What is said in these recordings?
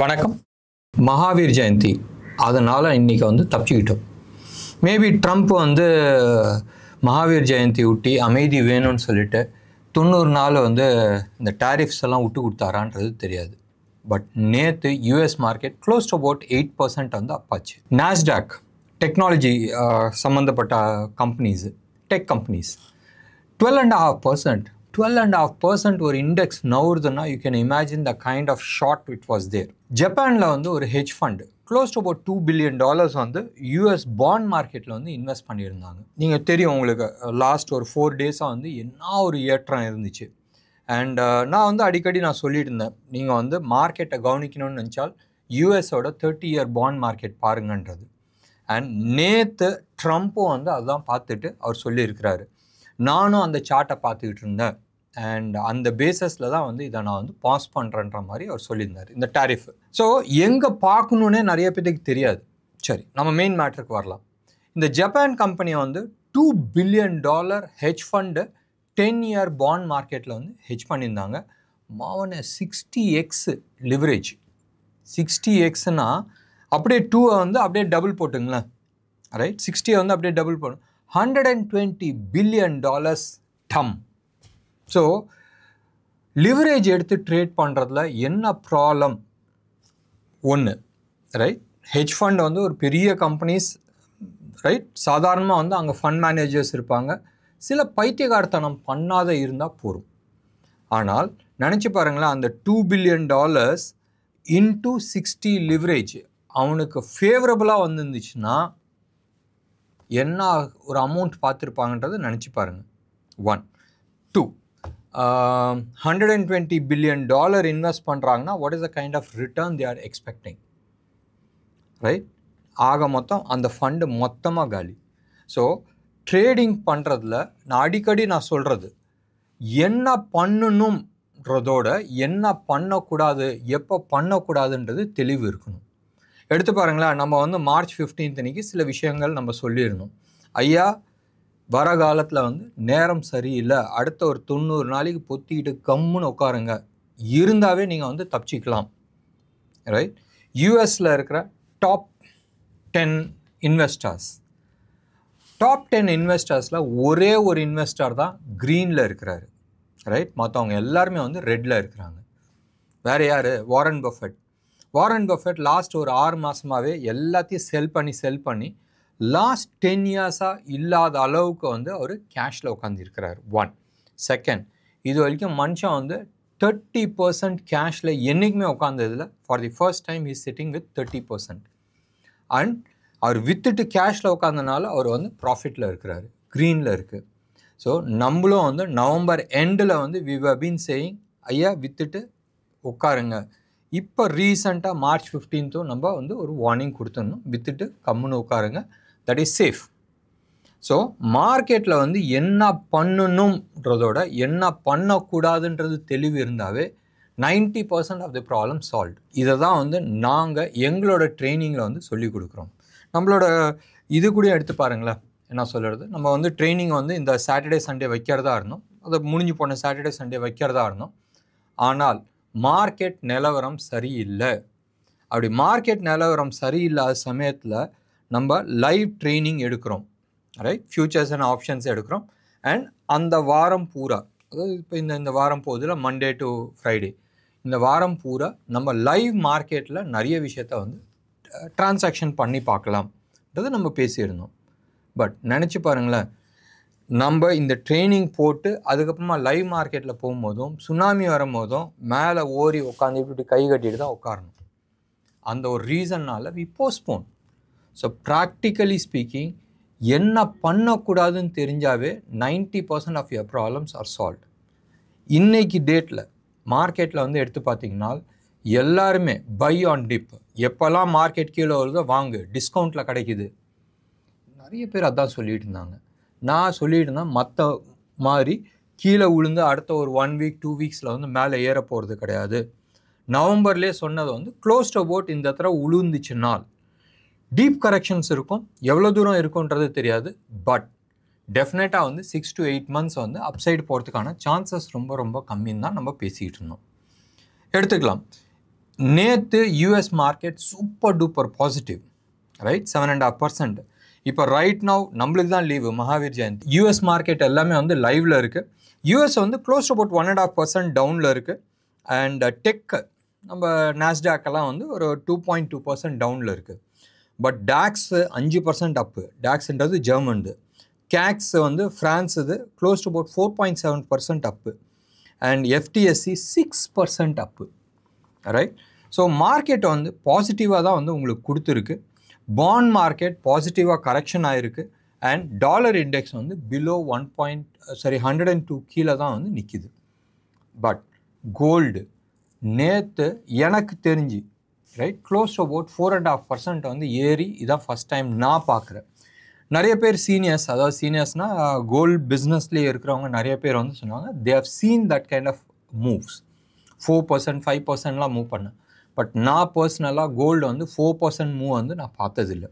வணக்கம். மகாவீர் ஜெயந்தி, அதனால் இன்றைக்கி தப்பிச்சுக்கிட்டோம். மேபி ட்ரம்ப் மகாவீர் ஜெயந்தி ஒட்டி அமைதி வேணும்னு சொல்லிட்டு 90 நாள் இந்த டேரிஃப்ஸ் எல்லாம் விட்டு கொடுத்தாரான்றது தெரியாது. பட் நேற்று US market close to about 8% அப்பாச்சு. நாஸ்டாக் டெக்னாலஜி சம்மந்தப்பட்ட கம்பெனிஸு, டெக் கம்பெனிஸ் 12.5% ஒரு இண்டெக்ஸ் நவுறுதுன்னா you can imagine the kind of short it was there. ஜப்பானில் ஒரு hedge fund close to about $2 billion US bond மார்க்கெட்டில் இன்வெஸ்ட் பண்ணியிருந்தாங்க. நீங்கள் தெரியும் உங்களுக்கு, லாஸ்ட் ஒரு 4 டேஸாக என்ன ஒரு ஏற்றம் இருந்துச்சு. அண்ட் நான் அடிக்கடி சொல்லிட்டு இருந்தேன், நீங்கள் மார்க்கெட்டை கவனிக்கணும்னு நினச்சால் யூஎஸோட 30-year பாண்ட் மார்க்கெட் பாருங்கன்றது. அண்ட் நேற்று ட்ரம்ப்பும் அதுதான் பார்த்துட்டு அவர் சொல்லியிருக்கிறாரு. நானும் அந்த சார்ட்டை பார்த்துக்கிட்டு இருந்தேன் அண்ட் அந்த பேசஸில் தான் இதை நான் பாஸ் பண்ணுறேன்ற மாதிரி அவர் சொல்லியிருந்தார். இந்த டேரிஃப் ஸோ எங்கே பார்க்கணுன்னே நிறைய பேருக்கு தெரியாது. சரி, நம்ம மெயின் மேட்டருக்கு வரலாம். இந்த Japan company $2 billion hedge fund 10-year bond மார்க்கெட்டில் ஹெட்ஜ் பண்ணியிருந்தாங்க. மாவன 60x லிவரேஜ். 60xனா அப்படியே 2 அப்படியே டபுள் போட்டுங்களேன், ரைட்? 60 அப்படியே டபுள் போடும். $120 billion டம். ஸோ லிவரேஜ் எடுத்து ட்ரேட் பண்ணுறதுல என்ன ப்ராப்ளம்? ஒன்று, ரைட், ஹெட்ஜ் ஃபண்ட் ஒரு பெரிய கம்பெனிஸ், ரைட், சாதாரணமாக அங்கே ஃபண்ட் மேனேஜர்ஸ் இருப்பாங்க. சில பைத்தியகார்த்தனம் பண்ணாத இருந்தால் போகும். ஆனால் நினச்சி பாருங்களேன், அந்த $2 billion இன்டூ 60 லிவரேஜ் அவனுக்கு ஃபேவரபுளாக இருந்துச்சுன்னா என்ன ஒரு அமௌண்ட் பார்த்துருப்பாங்கன்றதை நினச்சி பாருங்கள். 1 2 $120 billion இன்வெஸ்ட் பண்ணுறாங்கன்னா what is the kind of return they are expecting, right? ஆக மொத்தம் அந்த ஃபண்டு மொத்தமாக காலி. ஸோ ட்ரேடிங் பண்ணுறதுல அடிக்கடி நான் சொல்கிறது, என்ன பண்ணணுன்றதோட என்ன பண்ணக்கூடாது, எப்போ பண்ணக்கூடாதுன்றது தெளிவு இருக்கணும். எடுத்து பாருங்களேன், நம்ம மார்ச் 15 அன்றைக்கி சில விஷயங்கள் நம்ம சொல்லிடணும். ஐயா, வர காலத்தில் நேரம் சரியில்லை, அடுத்த ஒரு 90 நாளைக்கு பொத்திக்கிட்டு கம்முன்னு உட்காருங்க, இருந்தாவே நீங்கள் தப்பிச்சிக்கலாம், ரைட்? யூஎஸில் இருக்கிற டாப் 10 இன்வெஸ்டர்ஸ், டாப் 10 இன்வெஸ்டர்ஸில் ஒரே ஒரு இன்வெஸ்டர் தான் க்ரீனில் இருக்கிறாரு, ரைட்? மற்றவங்க எல்லாருமே ரெட்டில் இருக்கிறாங்க. வேறு யார்? Warren Buffett. Warren Buffett last ஒரு 6 மாதமாகவே எல்லாத்தையும் செல் பண்ணி லாஸ்ட் 10 இயர்ஸாக இல்லாத அளவுக்கு அவர் கேஷில் உட்காந்துருக்கிறார். 1 செகண்ட், இது வரைக்கும் மனுஷன் 30% கேஷில் என்றைக்குமே உட்காந்ததில் for the first time he's sitting with 30%. And அவர் வித்துட்டு கேஷில் உட்காந்தனால அவர் ப்ராஃபிட்டில் இருக்கிறாரு, க்ரீனில் இருக்குது. ஸோ நம்மளும் நவம்பர் எண்டில் வி ஹேவ் பீன் சேயிங், ஐயா வித்துட்டு உட்காருங்க. இப்போ ரீசெண்டாக மார்ச் 15 நம்ம ஒரு வார்னிங் கொடுத்துடணும், வித்துட்டு கம்முன்னு உட்காருங்க, தட் இஸ் சேஃப். ஸோ மார்க்கெட்டில் என்ன பண்ணணுன்றதோட என்ன பண்ணக்கூடாதுன்றது தெளிவு இருந்தாவே 90% ஆஃப் தி ப்ராப்ளம் சால்வ். இதை தான் நாங்கள் எங்களோட ட்ரைனிங்கில் சொல்லிக் கொடுக்குறோம். நம்மளோட இது கூட எடுத்து பாருங்களேன், என்ன சொல்கிறது, நம்ம ட்ரைனிங் இந்த சாட்டர்டே சண்டே வைக்கிறதா இருந்தோம், அதை முடிஞ்சு போன சாட்டர்டே சண்டே வைக்கிறதா இருந்தோம். ஆனால் மார்க்கெட் நிலவரம் சரியில்லை. அப்படி மார்க்கெட் நிலவரம் சரியில்லாத சமயத்தில் நம்ம லைவ் ட்ரைனிங் எடுக்கிறோம், ரைட்? ஃபியூச்சர்ஸ் அண்ட் ஆப்ஷன்ஸ் எடுக்கிறோம். அண்ட் அந்த வாரம் பூரா, அதாவது இப்போ இந்த வாரம் போகுதுல, மண்டே டு ஃப்ரைடே, இந்த வாரம் பூரா நம்ம லைவ் மார்க்கெட்டில் நிறைய விஷயத்த ட்ரான்சாக்ஷன் பண்ணி பார்க்கலாம்ன்றது நம்ம பேசியிருந்தோம். பட் நினச்சி பாருங்களேன், நம்ம இந்த ட்ரைனிங் போட்டு அதுக்கப்புறமா லைவ் மார்க்கெட்டில் போகும்போதும் சுனாமி வரும்போதும் மேலே ஓரி உட்காந்து இப்படி கை கட்டிட்டு தான் உட்காரணும். அந்த ஒரு ரீசன்னால் we postpone. So practically speaking, என்ன பண்ணக்கூடாதுன்னு தெரிஞ்சாவே 90% of your problems are solve. இன்றைக்கி டேட்டில் மார்க்கெட்டில் எடுத்து பார்த்திங்கன்னா எல்லாருமே பை ஆன் டிப். எப்போல்லாம் மார்க்கெட் கீழே வருதோ வாங்கு, டிஸ்கவுண்ட்டில் கிடைக்குது. நிறைய பேர் அதான் சொல்லிகிட்டு இருந்தாங்க. நான் சொல்லிட்டு இருந்தேன், மற்ற மாதிரி கீழே விழுந்து அடுத்த ஒரு 1 வீக் 2 வீக்ஸில் மேலே ஏற போகிறது கிடையாது. நவம்பர்லேயே சொன்னது க்ளோஸ் டு அபவுட் இந்த தடவை உளுந்துச்சுனால் டீப் கரெக்ஷன்ஸ் இருக்கும், எவ்வளோ தூரம் இருக்குன்றது தெரியாது. பட் டெஃபினட்டாக 6 to 8 months அப்சைடு போகிறதுக்கான சான்சஸ் ரொம்ப ரொம்ப கம்மின்னு தான் நம்ம பேசிகிட்டு இருந்தோம். எடுத்துக்கலாம். நேற்று US market super duper positive, right, 7.5%. இப்போ ரைட் நவ் நம்மளுக்கு தான் leave, Mahavir Jayanti. US market எல்லாமே வந்து லைவில் இருக்குது. யூஎஸ் வந்து க்ளோஸ் டு அபவுட் 1.5% டவுனில் இருக்குது. அண்ட் டெக் நம்ம நாஸ்டாக்கெல்லாம் வந்து ஒரு 2.2% டவுனில் இருக்குது. But DAX 5% up. டாக்ஸ்ன்றது ஜெர்மன்து. கேக்ஸ் வந்து ஃப்ரான்ஸ் இது close to about 4.7% up. And FTSE 6% up, right. So market வந்து பாசிட்டிவாக தான் வந்து உங்களுக்கு கொடுத்துருக்கு. பாண்ட் மார்க்கெட் பாசிட்டிவாக கரெக்ஷன் ஆகிருக்கு. அண்ட் டாலர் இண்டெக்ஸ் வந்து பிலோ 102 கீழே தான் வந்து நிற்கிது. பட் கோல்டு நேற்று எனக்கு தெரிஞ்சு, ரைட், க்ளோஸ் டு அபவுட் 4.5% வந்து ஏறி, இதான் ஃபஸ்ட் டைம் நான் பார்க்குறேன். நிறைய பேர் சீனியர்ஸ், அதாவது சீனியர்ஸ்னால் கோல்டு பிஸ்னஸ்லேயே இருக்கிறவங்க நிறைய பேர் வந்து சொன்னாங்க they have seen that kind of moves. 4%, 5%லாம் மூவ் பண்ணேன். பட் நான் பர்சனலாக கோல்டு வந்து 4% மூவ் வந்து நான் பார்த்ததில்லை.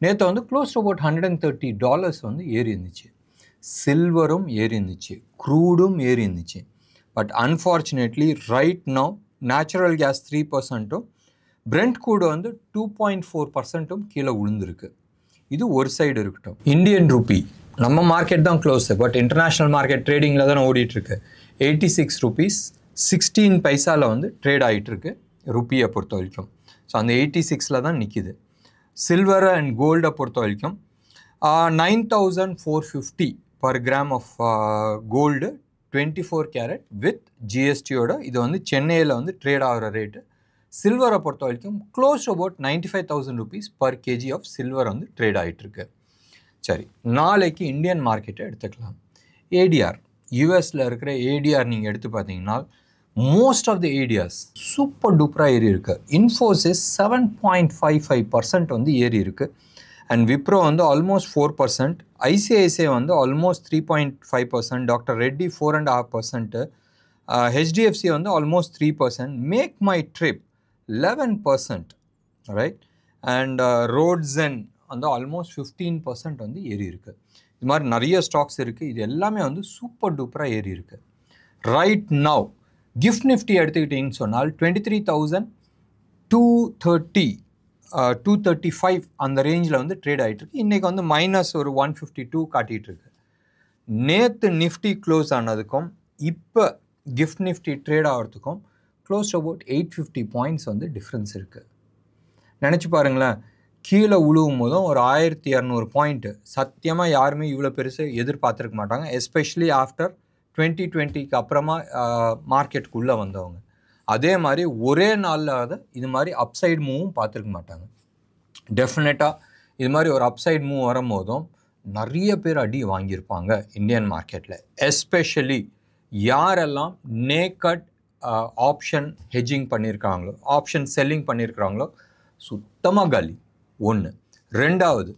நேற்று வந்து க்ளோஸ் டு அபவுட் $130 வந்து ஏறி இருந்துச்சு. சில்வரும் ஏறி இருந்துச்சு, க்ரூடும் ஏறி இருந்துச்சு. But unfortunately right now natural gas 3%, Brent crude வந்து 2.4% கீழே விழுந்திருக்கு. இது ஒரு சைடு இருக்கட்டும். இந்தியன் ரூபி நம்ம மார்க்கெட் தான் க்ளோஸு, பட் இன்டர்நேஷ்னல் மார்க்கெட் ட்ரேடிங்கில் தான் ஓடிட்டுருக்கு. 86 rupees 16 பைசாவில் வந்து ட்ரேட் ஆகிட்டுருக்கு ருப்பியை பொறுத்த வரைக்கும். ஸோ அந்த 86 தான் நிற்கிது. சில்வர் அண்ட் கோல்டை பொறுத்த வரைக்கும் 9,450 per gram of gold 24 carat with ஜிஎஸ்டியோட இது வந்து சென்னையில் வந்து ட்ரேட் ஆகிற ரேட்டு. சில்வரை பொறுத்த வரைக்கும் close about 95,000 rupees per KG of silver வந்து ட்ரேட் ஆகிட்டுருக்கு. சரி, நாளைக்கு இந்தியன் மார்க்கெட்டை எடுத்துக்கலாம். ஏடிஆர் யூஎஸில் இருக்கிற ஏடிஆர் நீங்கள் எடுத்து பார்த்தீங்கன்னா most of the ATRs super டூப்பராக ஏறி இருக்குது. இன்ஃபோசிஸ் 7.55% வந்து ஏறி இருக்குது. அண்ட் விப்ரோ வந்து ஆல்மோஸ்ட் 4%, ஐசிஐசிஐ வந்து ஆல்மோஸ்ட் 3.5%, டாக்டர் ரெட்டி 4.5%, ஹெச்டிஎஃப்சி வந்து almost 3%, make my trip 11%, right. And ரோட்ஸன் வந்து ஆல்மோஸ்ட் 15% வந்து ஏறி இருக்குது. இது மாதிரி நிறைய ஸ்டாக்ஸ் இருக்குது. இது எல்லாமே வந்து சூப்பர் டூப்பராக ஏறி இருக்குது. ரைட் நவ் கிஃப்ட் நிஃப்டி எடுத்துக்கிட்டிங்கன்னு சொன்னால் 23,230 235 அந்த ரேஞ்சில் வந்து ட்ரேட் ஆகிட்டுருக்கு. இன்றைக்கி வந்து மைனஸ் ஒரு 152 காட்டிகிட்ருக்கு. நேற்று நிஃப்டி க்ளோஸ் ஆனதுக்கும் இப்போ கிஃப்ட் நிஃப்டி ட்ரேட் ஆகிறதுக்கும் க்ளோஸ் அபவுட் 850 பாயிண்ட்ஸ் வந்து டிஃப்ரென்ஸ் இருக்குது. நினச்சி பாருங்களேன், கீழே உழுவும் போதும் ஒரு 1200 பாயிண்ட்டு சத்தியமாக யாருமே இவ்வளோ பெருசு எதிர்பார்த்துருக்க மாட்டாங்க. எஸ்பெஷலி ஆஃப்டர் 2020க்கு அப்புறமா மார்க்கெட்டுக்குள்ளே வந்தவங்க. அதே மாதிரி ஒரே நாளில் இது மாதிரி அப்சைட் மூவும் பார்த்துருக்க மாட்டாங்க. டெஃபினட்டாக இது மாதிரி ஒரு அப்சைட் மூவ் வரும்போதும் நிறைய பேர் அடி வாங்கியிருப்பாங்க இந்தியன் மார்க்கெட்டில். எஸ்பெஷலி யாரெல்லாம் நேக்கட் ஆப்ஷன் ஹெட்ஜிங் பண்ணியிருக்காங்களோ, ஆப்ஷன் செல்லிங் பண்ணியிருக்கிறாங்களோ சுத்தமாக காலி. ஒன்று. ரெண்டாவது,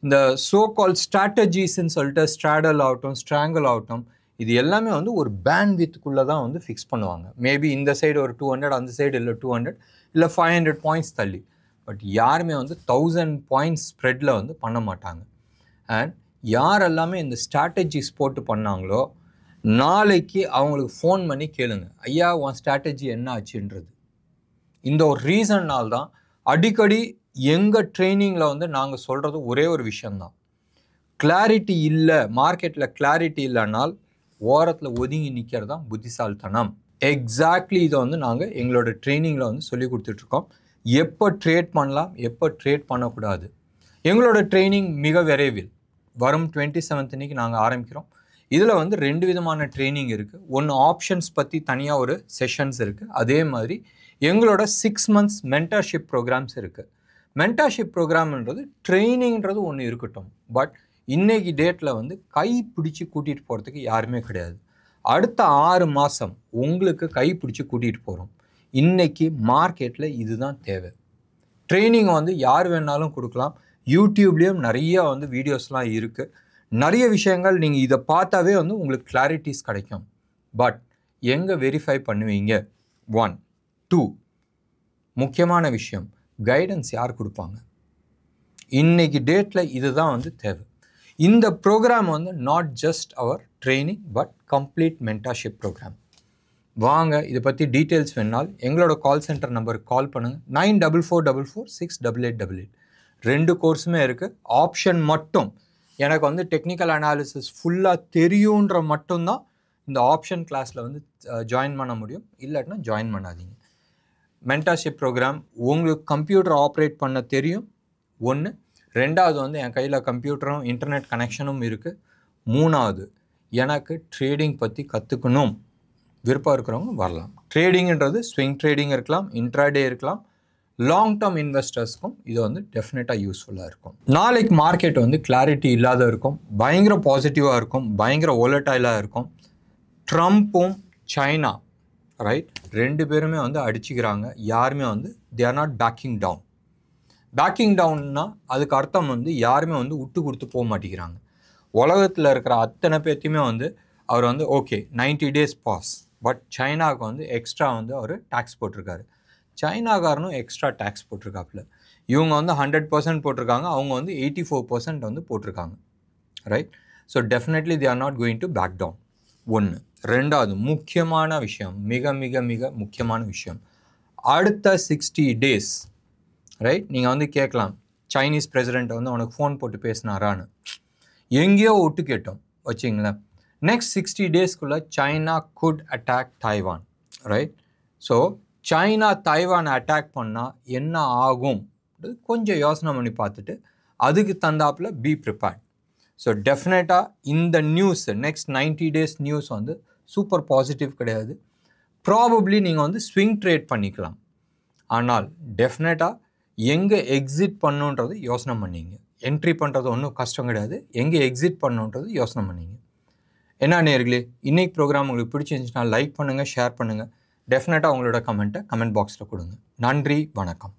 இந்த சோ கால் ஸ்ட்ராட்டஜிஸ்ன்னு சொல்லிட்டு ஸ்ட்ராடல் ஆகட்டும், ஸ்ட்ராங்கிள் ஆகட்டும், இது எல்லாமே வந்து ஒரு பேண்ட் வித்துக்குள்ளே தான் வந்து ஃபிக்ஸ் பண்ணுவாங்க. மேபி இந்த சைடு ஒரு 200, அந்த சைடு இல்லை 200 இல்லை 500 பாயிண்ட்ஸ் தள்ளி. பட் யாருமே வந்து 1000 பாயிண்ட்ஸ் ஸ்ப்ரெட்டில் வந்து பண்ண மாட்டாங்க. அண்ட் யாரெல்லாமே இந்த ஸ்ட்ராட்டஜிஸ் போட்டு பண்ணாங்களோ நாளைக்கு அவங்களுக்கு ஃபோன் பண்ணி கேளுங்க, ஐயா உன் ஸ்ட்ராட்டஜி என்ன ஆச்சுன்றது. இந்த ஒரு ரீசன்னால் தான் அடிக்கடி எங்கள் ட்ரைனிங்கில் வந்து நாங்கள் சொல்கிறது ஒரே ஒரு விஷயந்தான், கிளாரிட்டி இல்லை, மார்க்கெட்டில் கிளாரிட்டி இல்லைனால் ஓரத்தில் ஒதுங்கி நிற்கிறது தான் புத்திசாலித்தனம். எக்ஸாக்ட்லி இதை வந்து நாங்கள் எங்களோட ட்ரைனிங்கில் வந்து சொல்லி கொடுத்துட்ருக்கோம். எப்போ ட்ரேட் பண்ணலாம், எப்போ ட்ரேட் பண்ணக்கூடாது. எங்களோட ட்ரைனிங் மிக விரைவில் வரும் 27th அன்னைக்கு நாங்கள் ஆரம்பிக்கிறோம். இதில் வந்து 2 விதமான ட்ரைனிங் இருக்குது. ஒன்று ஆப்ஷன்ஸ் பற்றி தனியாக ஒரு செஷன்ஸ் இருக்குது. அதே மாதிரி எங்களோட 6 months மென்டர்ஷிப் ப்ரோக்ராம்ஸ் இருக்குது. மென்டர்ஷிப் ப்ரோக்ராம்ன்றது ட்ரைனிங்கிறது ஒன்று இருக்கட்டும், பட் இன்றைக்கி டேட்டில் வந்து கை பிடிச்சி கூட்டிகிட்டு போகிறதுக்கு யாருமே கிடையாது. அடுத்த 6 மாதம் உங்களுக்கு கை பிடிச்சி கூட்டிகிட்டு போகிறோம். இன்றைக்கி மார்க்கெட்டில் இதுதான் தேவை. ட்ரைனிங் வந்து யார் வேணாலும் கொடுக்கலாம். யூடியூப்லேயும் நிறைய வந்து வீடியோஸ்லாம் இருக்குது. நிறைய விஷயங்கள் நீங்கள் இதை பார்த்தாவே வந்து உங்களுக்கு கிளாரிட்டிஸ் கிடைக்கும். பட் எங்கே வெரிஃபை பண்ணுவீங்க? 1, 2 முக்கியமான விஷயம், கைடன்ஸ் யார் கொடுப்பாங்க? இன்றைக்கி டேட்டில் இதுதான் வந்து தேவை. இந்த ப்ரோக்ராம் வந்து not just our training but complete mentorship program. வாங்க இதை பற்றி டீட்டெயில்ஸ் வேணால் எங்களோட கால் சென்டர் நம்பருக்கு கால் பண்ணுங்கள். 9444468888. 2 கோர்ஸுமே இருக்குது. ஆப்ஷன் மட்டும் எனக்கு வந்து டெக்னிக்கல் அனாலிசிஸ் ஃபுல்லாக தெரியுன்ற மட்டும்தான் இந்த ஆப்ஷன் கிளாஸில் வந்து ஜாயின் பண்ண முடியும். இல்லாட்டினா ஜாயின் பண்ணாதீங்க. மென்டர்ஷிப் ப்ரோக்ராம் உங்களுக்கு கம்ப்யூட்டர் ஆப்ரேட் பண்ண தெரியும் ஒன்று. 2வது வந்து என் கையில் கம்ப்யூட்டரும் இன்டர்நெட் கனெக்ஷனும் இருக்குது. 3வது எனக்கு ட்ரேடிங் பற்றி கற்றுக்கணும் விருப்பம் இருக்கிறவங்க வரலாம். ட்ரேடிங்கிறது ஸ்விங் ட்ரேடிங் இருக்கலாம், இன்ட்ராடே இருக்கலாம். லாங் டேர்ம் இன்வெஸ்டர்ஸ்க்கும் இது வந்து டெஃபினட்டாக யூஸ்ஃபுல்லாக இருக்கும். நாளைக்கு மார்க்கெட் வந்து கிளாரிட்டி இல்லாத இருக்கும், பயங்கர பாசிட்டிவாக இருக்கும், பயங்கர வோலட்டைலாக இருக்கும். ட்ரம்ப்பும் சைனா ரைட் 2 பேருமே வந்து அடிச்சுக்கிறாங்க. யாருமே வந்து they are not backing down. Backing டவுன்னா அதுக்கு அர்த்தம் வந்து யாருமே வந்து விட்டு கொடுத்து போக மாட்டேங்கிறாங்க. உலகத்தில் இருக்கிற அத்தனை பேர்த்தையுமே வந்து அவர் வந்து ஓகே 90 days பாஸ், பட் சைனாவுக்கு வந்து எக்ஸ்ட்ரா வந்து அவர் டேக்ஸ் போட்டிருக்காரு. சைனாக்காரனும் எக்ஸ்ட்ரா டேக்ஸ் போட்டிருக்காப்புல. இவங்க வந்து 100% போட்டிருக்காங்க, அவங்க வந்து 84% வந்து போட்டிருக்காங்க. Right. So definitely they are not going to back down. 1. 2வது முக்கியமான விஷயம், மிக மிக மிக முக்கியமான விஷயம், அடுத்த 60 days ரைட். நீங்கள் வந்து கேட்கலாம், சைனீஸ் பிரசிடெண்ட் வந்து உனக்கு ஃபோன் போட்டு பேசினாரான்னு. எங்கேயோ விட்டு கேட்டோம் வச்சிங்களேன். நெக்ஸ்ட் 60 daysக்குள்ளே China could attack Taiwan. Right. So China தைவானை அட்டாக் பண்ணால் என்ன ஆகும் கொஞ்சம் யோசனை பண்ணி பார்த்துட்டு அதுக்கு தந்தாப்பில் பி ப்ரிப்பேர்ட். ஸோ டெஃபினட்டாக இந்த நியூஸ் நெக்ஸ்ட் 90 days நியூஸ் வந்து சூப்பர் பாசிட்டிவ் கிடையாது. ப்ராபப்ளி நீங்கள் வந்து ஸ்விங் ட்ரேட் பண்ணிக்கலாம். ஆனால் டெஃபினட்டாக எங்கே எக்ஸிட் பண்ணுன்றது யோசனை பண்ணிங்க. என்ட்ரி பண்ணுறது ஒன்றும் கஷ்டம் கிடையாது, எங்கே எக்ஸிட் பண்ணுன்றது யோசனை பண்ணிங்க. என்ன நேயர்களே, இன்றைக்கி ப்ரோக்ராம் உங்களுக்கு பிடிச்சிருந்துச்சுன்னா லைக் பண்ணுங்கள், ஷேர் பண்ணுங்கள். டெஃபினட்டாக உங்களோட கமெண்ட் பாக்ஸில் கொடுங்க. நன்றி, வணக்கம்.